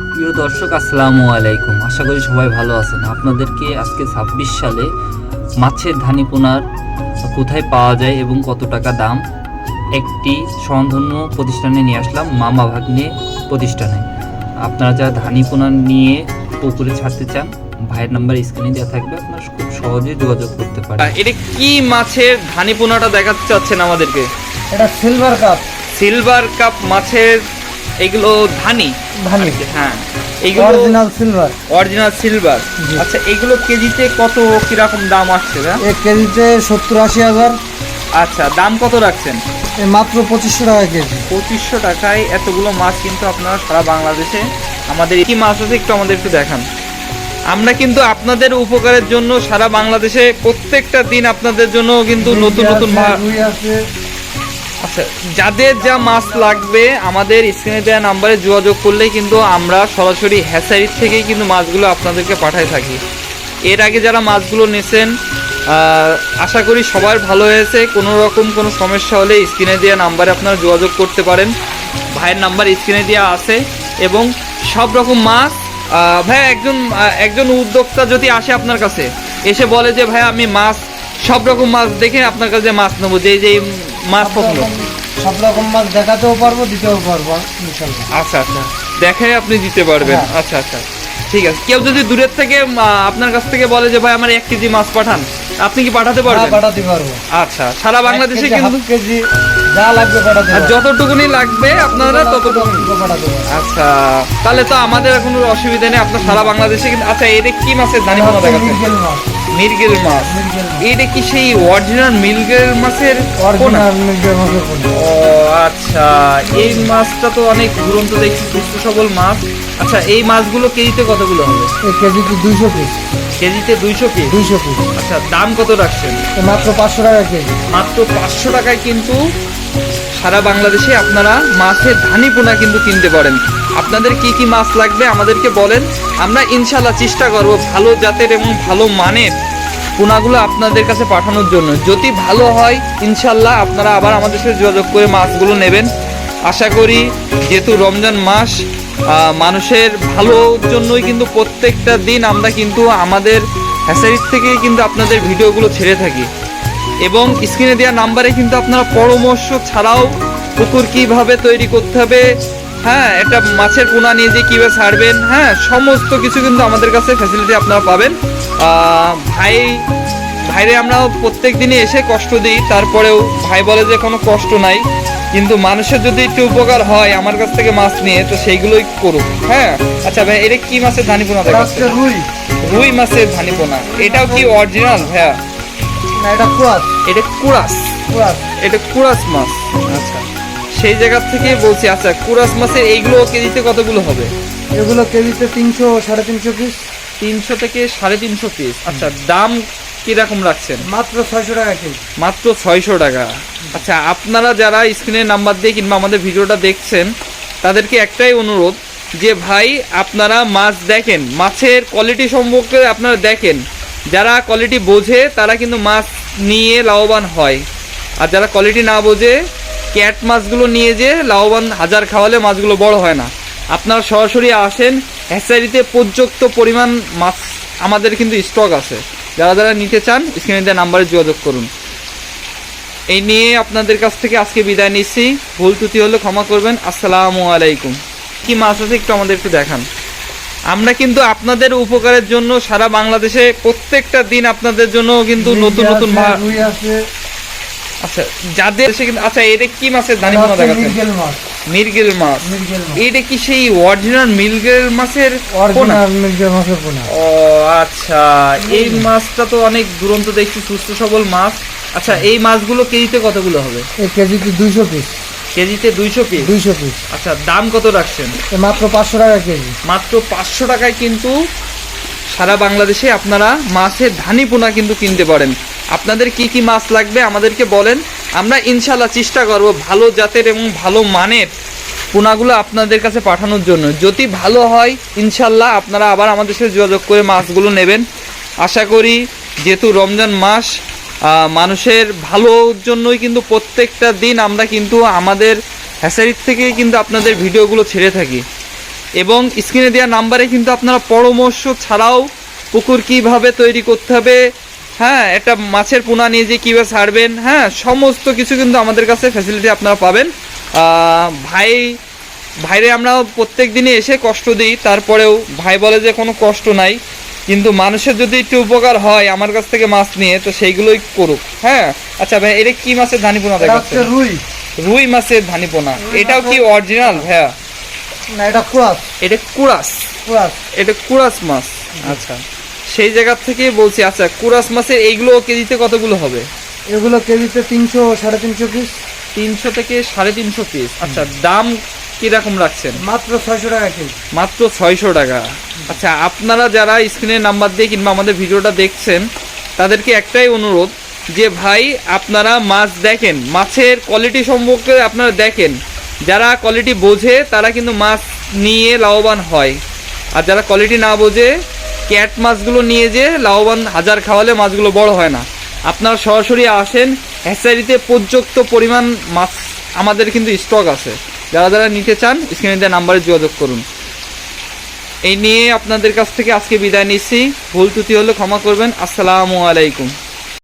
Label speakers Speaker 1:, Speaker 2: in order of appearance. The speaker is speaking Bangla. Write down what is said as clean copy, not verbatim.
Speaker 1: প্রিয় দর্শক, আসসালামু আলাইকুম। আশা করি সবাই ভালো আছেন। আপনাদেরকে আজকে 26 সালে মাছের ধানিপোনার কোথায় পাওয়া যায় এবং কত টাকা দাম একটি স্বনামধন্য প্রতিষ্ঠানে নিয়ে আসলাম, মামা ভাগ্নে প্রতিষ্ঠানে। আপনারা যারা ধানিপোনা নিয়ে পুকুরে ছাড়তে চান, ভাইয়ের নাম্বার স্ক্রিনে দেওয়া থাকবে, আপনারা খুব সহজে যোগাযোগ করতে পারেন।
Speaker 2: এটা কি মাছের ধানিপোনাটা দেখাতে চাচ্ছেন আমাদেরকে?
Speaker 3: এটা সিলভার কাপ।
Speaker 2: সিলভার কাপ মাছের এগুলো ধানি। হ্যাঁ, এইগুলো
Speaker 3: অরিজিনাল সিলভার।
Speaker 2: Original silver. আচ্ছা, এগুলো কেজিতে কত কিরকম দাম আসছে?
Speaker 3: এক কেজিতে 70-80 হাজার।
Speaker 2: আচ্ছা, দাম কত রাখছেন?
Speaker 3: মাত্র 2500 টাকা কেজি।
Speaker 2: 2500 টাকায় এতগুলো মাছ কিন্তু আপনারা সারা বাংলাদেশে আমাদের কি মাছ আছে একটু আমাদের একটু দেখান। আমরা কিন্তু আপনাদের উপকারের জন্য সারা বাংলাদেশে প্রত্যেকটা দিন আপনাদের জন্য কিন্তু নতুন নতুন আচ্ছা, যাদের যা মাছ লাগবে আমাদের স্ক্রিনে দেওয়া নাম্বারে যোগাযোগ করলেই কিন্তু আমরা সরাসরি হ্যাচারির থেকেই কিন্তু মাছগুলো আপনাদেরকে পাঠায় থাকি। এর আগে যারা মাছগুলো নিয়েছেন আশা করি সবার ভালো হয়েছে। কোনো রকম কোনো সমস্যা হলে স্ক্রিনে দেওয়া নাম্বারে আপনারা যোগাযোগ করতে পারেন। ভাইয়ের নাম্বার স্ক্রিনে দেওয়া আছে এবং সব রকম মাছ ভাই একজন উদ্যোক্তা যদি আসে আপনার কাছে, এসে বলে যে ভাই আমি মাছ সব রকম মাছ দেখে আপনার কাছে মাছ নেবো, যে মাছ পছন্দ,
Speaker 3: সব রকম মাছ দেখাতেও পারবো, দিতেও পারবো ইনশাআল্লাহ।
Speaker 2: আচ্ছা আচ্ছা, দেখাই আপনি দিতে পারবেন। আচ্ছা আচ্ছা, ঠিক আছে। কেউ যদি দূরের থেকে আপনার কাছ থেকে বলে যে ভাই আমার 1 কেজি মাছ পাঠান, আপনি কি পাঠাতে পারবেন?
Speaker 3: পাঠাতে পারবো।
Speaker 2: আচ্ছা, সারা বাংলাদেশে কিন্তু
Speaker 3: কেজি যা লাগবে পাঠাতে
Speaker 2: আর যতটুকুনি লাগবে আপনারা ততটুকুনি
Speaker 3: পাঠাতে পারবো।
Speaker 2: আচ্ছা, তাহলে তো আমাদের কোনো অসুবিধা নেই, আপনার সারা বাংলাদেশে কিন্তু। আচ্ছা, এটা কি মাছের ধানিপোনা দেখাচ্ছেন? মিরগেল মাছ। এটা কি সেই অরিজিনাল মিরগেল মাছের পোনা? ও আচ্ছা, এই মাছটা তো অনেক দুরন্ত দেখছি, সুস্থ সবল মাছ। আচ্ছা, এই মাছগুলো কেজিতে কতগুলো হবে?
Speaker 3: কেজিতে 200 পিস।
Speaker 2: কেজিতে 200 পিস।
Speaker 3: 200 পিস।
Speaker 2: আচ্ছা, দাম কত রাখছেন?
Speaker 3: মাত্র 500 টাকা কেজি।
Speaker 2: মাত্র 500 টাকায় কিন্তু সারা বাংলাদেশে আপনারা মাছের ধানিপোনা কিন্তু কিনতে পারেন। আপনাদের কি কি মাছ লাগবে আমাদেরকে বলেন, আমরা ইনশাল্লাহ চেষ্টা করব ভালো জাতের এবং ভালো মানের পোনাগুলো আপনাদের কাছে পাঠানোর জন্য। যদি ভালো হয় ইনশাল্লাহ আপনারা আবার আমাদের সাথে যোগাযোগ করে মাছগুলো নেবেন। আশা করি যেহেতু রমজান মাস, মানুষের ভালোর জন্যই কিন্তু প্রত্যেকটা দিন আমরা কিন্তু আমাদের হ্যাচারির থেকেই কিন্তু আপনাদের ভিডিওগুলো ছেড়ে থাকি এবং স্ক্রিনে দেওয়া নাম্বারে কিন্তু আপনারা পরামর্শ ছাড়াও পুকুর কিভাবে তৈরি করতে হবে, হ্যাঁ, একটা মাছের পোনা নিয়ে যে কীভাবে ছাড়বেন, হ্যাঁ, সমস্ত কিছু কিন্তু আমাদের কাছে ফ্যাসিলিটি আপনারা পাবেন। ভাইরে আমরা প্রত্যেক দিনই এসে কষ্ট দিই, তারপরেও ভাই বলে যে কোনো কষ্ট নাই, কিন্তু মানুষের যদি একটু উপকার হয় আমার কাছ থেকে মাছ নিয়ে, তো সেইগুলোই করুক। হ্যাঁ, আচ্ছা ভাই, এটা কি মাছের ধানিপোনা দেখাচ্ছে? রুই মাছের ধানিপোনা। এটাও কি অরিজিনাল ভাইয়া?
Speaker 3: না, এটা কুরাস।
Speaker 2: এটা কুরাস। এটা কুরাস মাছ। আচ্ছা, সেই জায়গা থেকে বলছি। আচ্ছা, কুরাস মাছের এইগুলো কেজিতে কতগুলো হবে?
Speaker 3: এগুলো কেজিতে 300-350 পিস।
Speaker 2: 300 থেকে 350 পিস। আচ্ছা, দাম কিরকম রাখছেন?
Speaker 3: মাত্র 600 টাকা কেজি।
Speaker 2: মাত্র 600 টাকা। আচ্ছা, আপনারা যারা স্ক্রিনের নাম্বার দিয়ে কিংবা আমাদের ভিডিওটা দেখছেন তাদেরকে একটাই অনুরোধ যে ভাই আপনারা মাছ দেখেন, মাছের কোয়ালিটি সম্পর্কে আপনারা দেখেন। যারা কোয়ালিটি বোঝে তারা কিন্তু মাছ নিয়ে লাভবান হয়, আর যারা কোয়ালিটি না বোঝে ক্যাট মাছগুলো নিয়ে যে লাভবান হাজার খাওয়ালে মাছগুলো বড় হয় না। আপনারা সরাসরি আসেন, হ্যাচারিতে পর্যাপ্ত পরিমাণ মাছ আমাদের কিন্তু স্টক আছে। যারা যারা নিতে চান স্ক্রিনে দেওয়া নাম্বারে যোগাযোগ করুন। এই নিয়ে আপনাদের কাছ থেকে আজকে বিদায় নিচ্ছি। ভুল ত্রুটি হলে ক্ষমা করবেন। আসসালামু আলাইকুম। কি মাছ আছে একটু আমাদের একটু দেখান। আমরা কিন্তু আপনাদের উপকারের জন্য সারা বাংলাদেশে প্রত্যেকটা দিন আপনাদের জন্য কিন্তু নতুন নতুন আচ্ছা, যাদের আচ্ছা, এটা কি মাছের ধানিপোনা দেখাচ্ছেন? মিরগেল মাছ। এটা কি সেই অরিজিনাল মিরগেল মাছের পোনা? ও আচ্ছা, এই মাছটা তো অনেক দুরন্ত দেখছি, সুস্থ সবল মাছ। আচ্ছা, এই মাছগুলো কেজিতে কতগুলো হবে?
Speaker 3: কেজিতে 200 পিস।
Speaker 2: কেজিতে 200 পিস।
Speaker 3: 200 পিস।
Speaker 2: আচ্ছা, দাম কত রাখছেন?
Speaker 3: মাত্র 500 টাকা কেজি।
Speaker 2: মাত্র 500 টাকায় কিন্তু সারা বাংলাদেশে আপনারা মাছের ধানিপোনা কিন্তু কিনতে পারেন। আপনাদের কি কি মাছ লাগবে আমাদেরকে বলেন, আমরা ইনশাল্লাহ চেষ্টা করব ভালো জাতের এবং ভালো মানের পোনাগুলো আপনাদের কাছে পাঠানোর জন্য। যদি ভালো হয় ইনশাল্লাহ আপনারা আবার আমাদের সাথে যোগাযোগ করে মাছগুলো নেবেন। আশা করি যেহেতু রমজান মাস, মানুষের ভালোর জন্যই কিন্তু প্রত্যেকটা দিন আমরা কিন্তু আমাদের হ্যাচারির থেকেই কিন্তু আপনাদের ভিডিওগুলো ছেড়ে থাকি এবং স্ক্রিনে দেওয়া নাম্বারে কিন্তু আপনারা পরামর্শ ছাড়াও পুকুর কিভাবে তৈরি করতে হবে, হ্যাঁ একটা মাছের পোনা নিয়ে যে কীভাবে ছাড়বেন, হ্যাঁ সমস্ত কিছু কিন্তু আমাদের কাছে ফ্যাসিলিটি আপনারা পাবেন। ভাইরে আমরা প্রত্যেক দিনই এসে কষ্ট দিই, তারপরেও ভাই বলে যে কোনো কষ্ট নাই, কিন্তু মানুষের যদি একটু উপকার হয় আমার কাছ থেকে মাছ নিয়ে তো সেইগুলোই করুক। হ্যাঁ আচ্ছা ভাই, এটা কি মাছের ধানিপোনা
Speaker 3: এটা হচ্ছে
Speaker 2: দেখাচ্ছেন?
Speaker 3: রুই।
Speaker 2: রুই মাছের ধানিপোনা। এটাও কি অরিজিনাল ভাইয়া?
Speaker 3: না, এটা কুরাস।
Speaker 2: এটা কুরাস।
Speaker 3: কুরাস।
Speaker 2: এটা কুরাস মাছ। আচ্ছা, সেই জায়গা থেকে বলছি। আচ্ছা, কুরাস মাছের এইগুলো কেজিতে কতগুলো হবে?
Speaker 3: এগুলো কেজিতে 300 350 পিস।
Speaker 2: 300 থেকে 350 পিস। আচ্ছা, দাম কিরকম রাখছেন?
Speaker 3: মাত্র 600 টাকা কেজি।
Speaker 2: মাত্র 600 টাকা। আচ্ছা, আপনারা যারা স্ক্রিনের নাম্বার দিয়ে কিংবা আমাদের ভিডিওটা দেখছেন তাদেরকে একটাই অনুরোধ যে ভাই আপনারা মাছ দেখেন, মাছের কোয়ালিটি সম্পর্কে আপনারা দেখেন। যারা কোয়ালিটি বোঝে তারা কিন্তু মাছ নিয়ে লাভবান হয়, আর যারা কোয়ালিটি না বোঝে ক্যাট মাছগুলো নিয়ে যে লাভবান হাজার খাওয়ালে মাছগুলো বড় হয় না। আপনারা সরাসরি আসেন, হ্যাচারিতে পর্যাপ্ত পরিমাণ মাছ আমাদের কিন্তু স্টক আছে। যারা যারা নিতে চান স্ক্রিনে দেওয়া নাম্বারে যোগাযোগ করুন। এই নিয়ে আপনাদের কাছ থেকে আজকে বিদায় নিচ্ছি। ভুল ত্রুটি হলে ক্ষমা করবেন। আসসালামু আলাইকুম।